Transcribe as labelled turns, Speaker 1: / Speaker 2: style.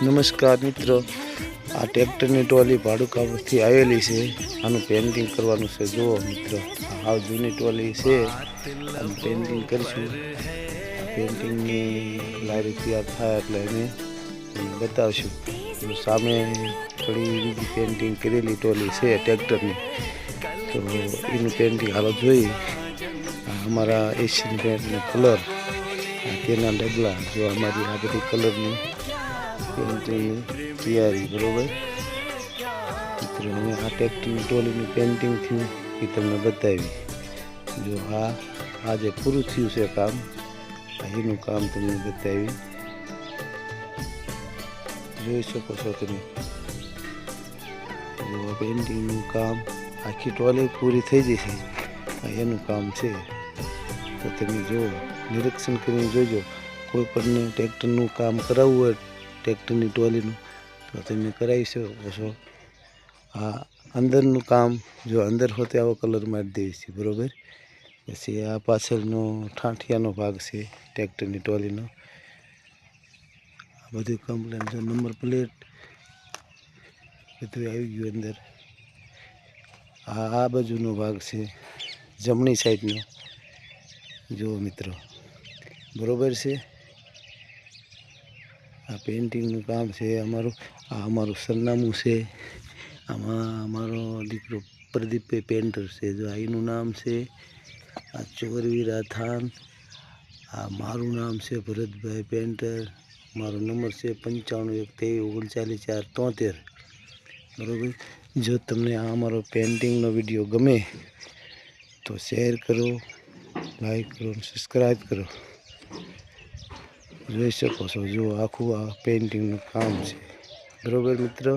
Speaker 1: નમસ્કાર મિત્રો, આ ટ્રેક્ટરની ટ્રોલી ભાડુકા પરથી આવેલી છે. આનું પેન્ટિંગ કરવાનું છે. જુઓ મિત્રો, આ જૂની ટ્રોલી છે. આનું પેન્ટિંગ કરીશું. આ પેન્ટિંગની લારી તૈયાર થાય એટલે એને બતાવશું. સામે થોડી બીજી પેન્ટિંગ કરેલી ટ્રોલી છે ટ્રેક્ટરની, તો એનું પેન્ટિંગ હાલો જોઈએ. અમારા એશિયન પેન્ટનો કલર, તેના ડબલા, જો અમારી આ બધી કલરની પેન્ટિંગની તૈયારી. બરાબર મિત્રો, અમે આ ટ્રેક્ટરની ટ્રોલીનું પેન્ટિંગ થયું એ તમને બતાવી. જો આજે પૂરું થયું છે કામ, એનું કામ તમને બતાવી. જોઈ શકો છો તમે. જો પેન્ટિંગનું કામ, આખી ટ્રોલી પૂરી થઈ જશે, એનું કામ છે. તો તમે જુઓ, નિરીક્ષણ કરીને જોજો. કોઈ પણ ટ્રેક્ટરનું કામ કરાવવું હોય, ટ્રેક્ટરની ટ્રોલીનું, તો તમે કરાવી શકો છો. આ અંદરનું કામ, જો અંદર હોતે આવો કલર મારી દેવી છે. બરાબર. પછી આ પાછળનો ઠાઠિયાનો ભાગ છે ટ્રેક્ટરની ટ્રોલીનો. આ બધું કમ્પ્લેન છે. નંબર પ્લેટ બધું આવી ગયું અંદર. આ બાજુનો ભાગ છે, જમણી સાઈડનો. જુઓ મિત્રો, બરાબર છે. આ પેન્ટિંગનું કામ છે અમારું. આ અમારું સરનામું છે. આમાં અમારો દીકરો પ્રદીપભાઈ પેન્ટર છે. જો એનું નામ છે. આ ચોરવી રાથાન. આ મારું નામ છે ભરતભાઈ પેન્ટર. મારો નંબર છે 9513394473. બરાબર. જો તમને આ અમારો પેન્ટિંગનો વિડીયો ગમે તો શેર કરો, લાઈક કરો, સબસ્ક્રાઈબ કરો. જોઈ શકો છો, જો આખું આ પેન્ટિંગનું કામ છે. બરાબર મિત્રો.